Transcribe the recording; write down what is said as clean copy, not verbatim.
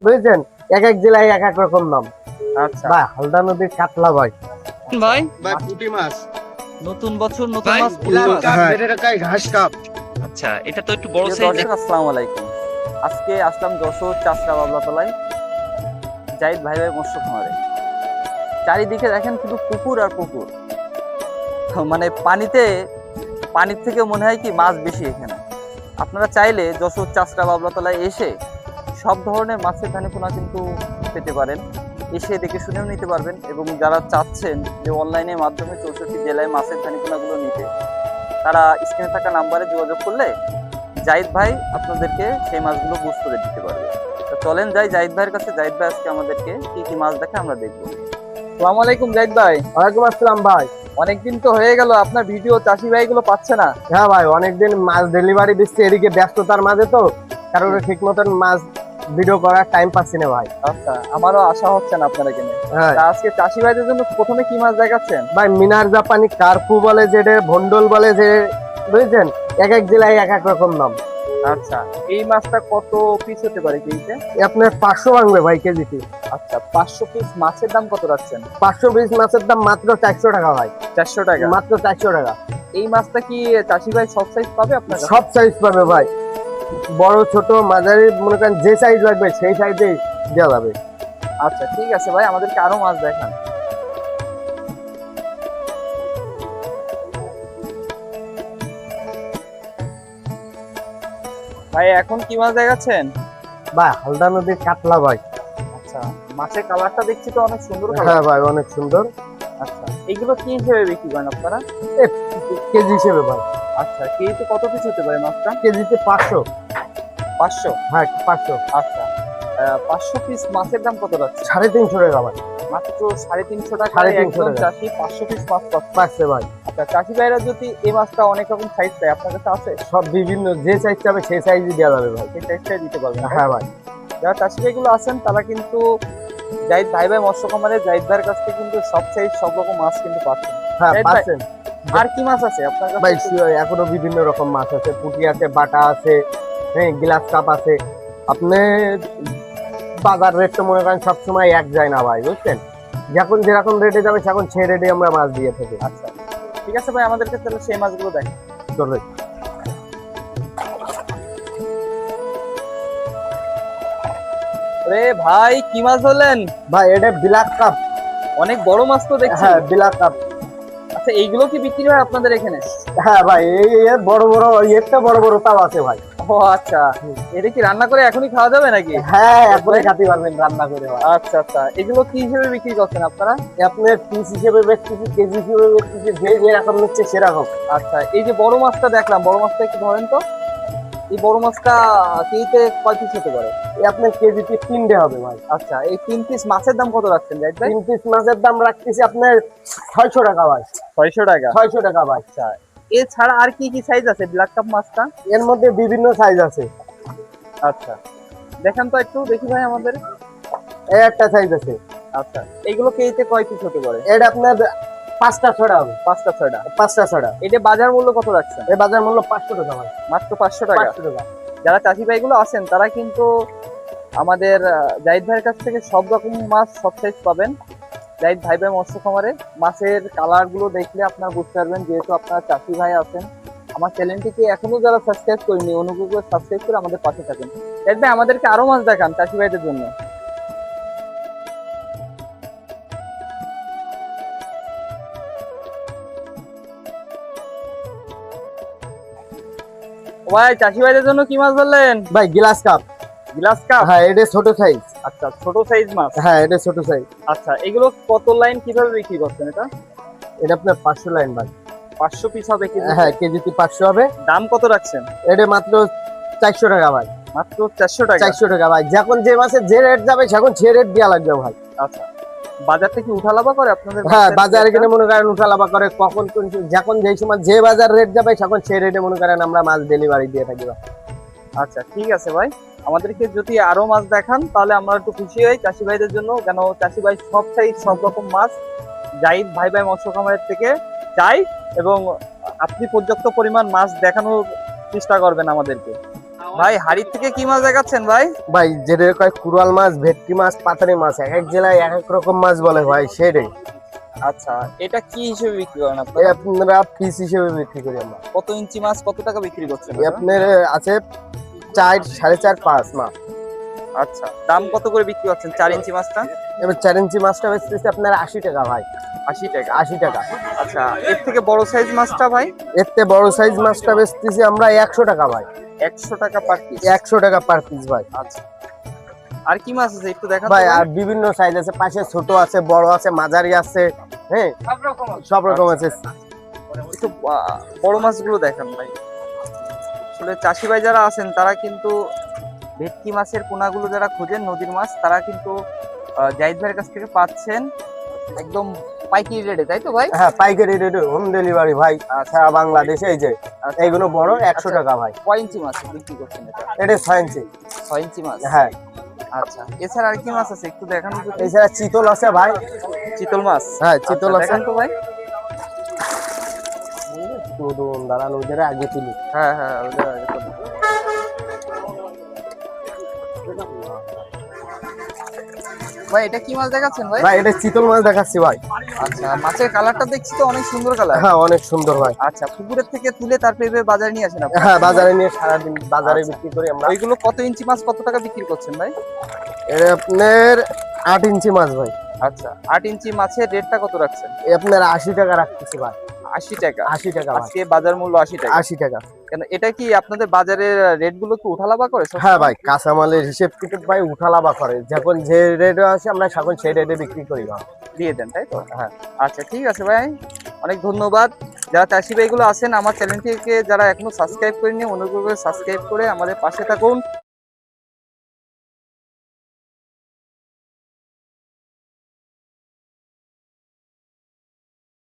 বুঝছেন, এক এক জেলায় এক এক রকম নাম। আচ্ছা ভাই হালদা নদীর কাতলা ভাই। ভাই, ভাই পুঁটি মাছ, নতুন বছর নতুন ভাই মাছ লাল পুঁটি মাছ। কাপ, হ্যাঁ। যেটা কাই ঘাস কাপ। আচ্ছা, এটা তো একটু বড় প্রিয় সাইজ। দর্শক, আসসালামু আলাইকুম। আজকে আসলাম যশোর চাষরা বাবলাতলায় জাহিদ ভাই মৎস্য খামারে। চারিদিকে দেখেন শুধু পুকুর আর পুকুর, মানে পানির থেকে মনে হয় কি মাছ বেশি এখানে। আপনারা চাইলে যশোর চাষরা বাবলাতলায় এসে সব ধরনের মাছের ধানিপোনা কিন্তু পেতে পারেন, এসে দেখে শুনেও নিতে পারবেন। এবং যারা চাচ্ছেন যে অনলাইনের মাধ্যমে 64 জেলায় মাছের ধানিপোনাগুলো নিতে, তারা স্ক্রিনে থাকা নাম্বারে যোগাযোগ করলে জাহিদ ভাই আপনাদেরকে সেই মাছগুলো বুঝ করে দিতে পারবে। তো চলেন যাই জাহিদ ভাইয়ের কাছে। জাহিদ ভাই আজকে আমাদেরকে কি কি মাছ দেখে আমরা দেখবো। আসসালামু আলাইকুম জাহিদ ভাই। ওয়ালাইকুম আসসালাম ভাই। অনেকদিন তো হয়ে গেল, আপনার ভিডিও চাষি ভাইগুলো পাচ্ছে না। হ্যাঁ ভাই, অনেকদিন মাছ ডেলিভারি দিচ্ছি, এদিকে ব্যস্ততার মাঝে তো কারণ ঠিক মতন মাছ ভিডিও করার টাইম পাচ্ছি না ভাই। আচ্ছা, আমারও আশা হচ্ছে না আপনারা কিনে। হ্যাঁ তা আজকে চাষি ভাইদের জন্য প্রথমে কি মাছ দেখাচ্ছেন? ভাই, মিনার জাপানি, কার্পু বলে যেটা, ভন্ডল বলে যে, বুঝছেন, এক এক জেলায় এক এক রকম নাম। আচ্ছা, এই মাছটা কত পিস হতে পারে কেজিতে? এ আপনার 500 ভাঙবে ভাই কেজিতে। আচ্ছা, 500 পিস মাছের দাম কত রাখছেন? 500 পিস মাছের দাম মাত্র 400 টাকা ভাই। 400 টাকা। মাত্র 400 টাকা। এই মাছটা কি চাষি ভাই সব সাইজ পাবে আপনার কাছে? সব সাইজ পাবে ভাই, বড় ছোট মাঝারি, মনে করেন যে সাইজ লাগবে সেই সাইজেই দেওয়া যাবে। আচ্ছা ঠিক আছে ভাই, আমাদেরকে আরো মাছ দেখান। ভাই এখন কি মাছ দেখাচ্ছেন? ভাই হালদা নদীর কাতলা ভাই। আচ্ছা, মাছের কালারটা দেখছি তো অনেক সুন্দর কালার। হ্যাঁ ভাই, অনেক সুন্দর। আচ্ছা, এগুলো কি হিসেবে বিক্রি করেন আপনারা? এ, কেজি হিসেবে ভাই। আচ্ছা, কেজিতে কত পিস হতে পারে মাছটা? কেজিতে 500। 500। হ্যাঁ 500। আচ্ছা, 500 পিস মাছের দাম কত রাখছে? 350 টাকা ভাই। মাত্র 350 টাকা। 350 একজন টাকা। চাষি 500 পিস মাছ পাচ্ছে। পাচ্ছে ভাই। আচ্ছা, চাষি ভাইরা যদি এই মাছটা অনেক রকম সাইজ পায়, আপনার কাছে আছে? সব বিভিন্ন যে সাইজ চাবে সেই সাইজই দেওয়া যাবে ভাই। সেই সাইজটাই দিতে পারবেন? হ্যাঁ ভাই। যারা চাষি ভাইগুলো আছেন তারা কিন্তু জাহিদ ভাই মৎস্য খামারে জাহিদ ভাইয়ের কাছ থেকে কিন্তু সব সাইজ সব রকম মাছ কিন্তু পাচ্ছেন। হ্যাঁ জাহিদ ভাই, পাচ্ছেন আর কি মাছ আছে আপনার কাছে? ভাই। এখনো বিভিন্ন রকম মাছ আছে, পুঁটি আছে, বাটা আছে, হ্যাঁ গ্লাস কাপ আছে। আপনি বাজার রেট তো মনে করেন সবসময় এক যায় না ভাই, বুঝছেন। যখন যেরকম রেটে যাবে তখন সেই রেটে আমরা মাছ দিয়ে থাকি। আচ্ছা ঠিক আছে ভাই, আমাদেরকে তাহলে সেই মাছগুলো দেখেন। চলে রে ভাই, কি মাছ হলেন? ভাই, এটা ব্ল্যাক কাপ। অনেক বড় মাছ তো দেখছি। হ্যাঁ ব্ল্যাক কাপ। আচ্ছা, এইগুলো কি বিক্রি হয় আপনাদের এখানে? হ্যাঁ ভাই, এই বড় বড় একটা বড় বড় তাও আছে ভাই। ও আচ্ছা, এটা কি রান্না করে এখনই খাওয়া যাবে নাকি? হ্যাঁ একবারে খাতে পারবেন রান্না করে ভাই। আচ্ছা আচ্ছা, এগুলো কি হিসেবে বিক্রি করছেন আপনারা? আপনার পিস হিসেবে বেচতেছি, কেজি হিসেবে বেচতেছি, যে যেরকম নিচ্ছে সেরকম। আচ্ছা, এই যে বড় মাছটা দেখলাম, বড় মাছটা একটু ধরেন তো। এই বড় মাছটা কেজিতে কয় পিস হতে পারে? এই আপনার কেজিতে 3টে হবে ভাই। আচ্ছা, এই 3 পিস মাছের দাম কত রাখছেন জাহিদ ভাই? 3 পিস মাছের দাম রাখতেছি আপনার 600 টাকা ভাই। 600 টাকা। 600 টাকা ভাই। আচ্ছা, এছাড়া আর কি কি সাইজ আছে ব্ল্যাক কাপ মাছটা? এর মধ্যে বিভিন্ন সাইজ আছে। আচ্ছা, দেখান তো একটু দেখি ভাই আমাদের। এই একটা সাইজ আছে। আচ্ছা, এগুলো কেজিতে কয় পিস হতে পারে? এটা আপনার 5টা 6টা হবে। 5টা 6টা। 5টা 6টা। এটা বাজার মূল্য কত রাখছেন? এই বাজার মূল্য 500 টাকা ভাই। মাত্র 500 টাকা। 500 টাকা। যারা চাষি ভাইগুলো আছেন তারা কিন্তু আমাদের জাহিদ ভাইয়ের কাছ থেকে সব রকম মাছ সব সাইজ পাবেন। জাহিদ ভাই মৎস্য খামারে মাছের কালার গুলো দেখলে আপনারা বুঝতে পারবেন, যেহেতু আপনারা চাষি ভাই আছেন। আমার চ্যানেলটিকে এখনো যারা সাবস্ক্রাইব করেনি, অনুগ্রহ করে সাবস্ক্রাইব করে আমাদের পাশে থাকেন। জাহিদ ভাই, আমাদেরকে আরো মাছ দেখান চাষি ভাইদের জন্য। ভাই, চাষি ভাইদের জন্য কি মাছ ধরলেন? ভাই গ্লাস কাপ। Glass cup. হ্যাঁ এটা ছোট সাইজ। আচ্ছা, ছোট সাইজ মাছ। হ্যাঁ এটা ছোট সাইজ। আচ্ছা, এগুলো কত লাইন কিভাবে বিক্রি করছেন এটা? এটা আপনার 500 লাইন ভাই। 500 পিস হবে কেজি? হ্যাঁ কেজিতে 500 হবে। দাম কত রাখছেন? এটা মাত্র 400 টাকা ভাই। মাত্র 400 টাকা। 400 টাকা ভাই। যখন যে মাছের যে রেট যাবে তখন সে রেট দেওয়া লাগবে ভাই। আচ্ছা, বাজার থেকে উঠালাভা করে আপনাদের? হ্যাঁ বাজারে কিনে মনে করেন উঠালাভা করে, কখন যখন যেই সময় যে বাজার রেট যাবে তখন সেই রেটে মনে করেন আমরা মাছ ডেলিভারি দিয়ে থাকি ভাই। আচ্ছা ঠিক আছে ভাই, আমাদেরকে যদি আরো মাছ দেখান তাহলে আমরা একটু খুশি হই চাষি ভাইদের জন্য, কেন চাষি ভাই সব সাইজ সব রকম মাছ জাহিদ ভাই মৎস্য খামারের থেকে চাই, এবং আপনি পর্যাপ্ত পরিমাণ মাছ দেখানোর চেষ্টা করবেন আমাদেরকে। ভাই হাড়ির থেকে কি মাছ দেখাচ্ছেন ভাই? ভাই যেটা কয় কুড়াল মাছ, ভেটকি মাছ, পাতারি মাছ, এক এক জেলায় এক এক রকম মাছ বলে ভাই, সেটাই। আচ্ছা, এটা কি হিসেবে বিক্রি করেন এই আপনারা? আপনারা পিস হিসেবে বিক্রি করি আমরা। কত ইঞ্চি মাছ কত টাকা বিক্রি করছেন এই আপনার আছে 4, 4.5, 5 মাছ। আচ্ছা, দাম কত করে বিক্রি করছেন 4 ইঞ্চি মাছটা? এবার 4 ইঞ্চি মাছটা বেচতেছি আপনার 80 টাকা ভাই, 80 টাকা। 80 টাকা। আচ্ছা, এর থেকে বড় সাইজ মাছটা ভাই? এর থেকে বড় সাইজ মাছটা বেচতেছি আমরা 100 টাকা ভাই, 100 টাকা পার পিস। 100 টাকা পার পিস ভাই। আচ্ছা, আর কি মাছ আছে একটু দেখান ভাই আর বিভিন্ন সাইজ আছে, পাশে ছোট আছে, বড় আছে, মাঝারি আছে, হ্যাঁ সব রকম আছে। একটু বড় মাছগুলো দেখান ভাই। আসলে চাষি ভাই যারা আছেন তারা কিন্তু ভেটকি মাছের পোনাগুলো যারা খোঁজেন নদীর মাছ, তারা কিন্তু জাহিদ ভাইয়ের কাছ থেকে পাচ্ছেন একদম পাইকারি রেটে, তাই তো ভাই? হ্যাঁ পাইকারি রেটে হোম ডেলিভারি ভাই, সারা বাংলাদেশে। এই যে আচ্ছা, এইগুলো বড় 100 টাকা ভাই। কয় ইঞ্চি মাছ বিক্রি করছেন এটা? এটা 6 ইঞ্চি। 6 ইঞ্চি মাছ। হ্যাঁ আচ্ছা, এছাড়া আর কি মাছ আছে একটু দেখান তো। এছাড়া চিতল আছে ভাই। চিতল মাছ? হ্যাঁ চিতল আচ্ছা, আছে। দেখান তো ভাই। দাঁড়ান ওদের আগে তুলি। হ্যাঁ হ্যাঁ, ওটা আগে করুন। ভাই এটা কি মাছ দেখাচ্ছেন ভাই? ভাই এটা চিতল মাছ দেখাচ্ছি ভাই। আচ্ছা, মাছের কালারটা দেখছি তো অনেক সুন্দর কালার। হ্যাঁ অনেক সুন্দর ভাই। আচ্ছা, পুকুরের থেকে তুলে তারপরে এভাবে বাজারে নিয়ে আসেন আপনি? হ্যাঁ বাজারে নিয়ে সারাদিন বাজারে আচ্ছা। বিক্রি করি আমরা। ওইগুলো কত ইঞ্চি মাছ কত টাকা বিক্রি করছেন ভাই? এটা আপনার 8 ইঞ্চি মাছ ভাই। আচ্ছা, 8 ইঞ্চি মাছের রেটটা কত রাখছেন? এই আপনার 80 টাকা রাখতেছি ভাই। 80 টাকা। 80 টাকা ভাই। আজকে বাজার মূল্য 80 টাকা। 80 টাকা। কেন এটা কি আপনাদের বাজারের রেট গুলো কি উঠালাবা করে সবসময়? হ্যাঁ ভাই কাঁচামালের হিসেব কিন্তু ভাই উঠালাবা করে, যখন যে রেটে আছে আমরা তখন সেই রেটে বিক্রি করি ভাই। দিয়ে দেন, তাই তো? হ্যাঁ। আচ্ছা ঠিক আছে ভাই, অনেক ধন্যবাদ। যারা চাষি ভাইগুলো আছেন আমার চ্যানেলটিকে যারা এখনো সাবস্ক্রাইব করেনি, অনুগ্রহ করে সাবস্ক্রাইব করে আমাদের পাশে থাকুন।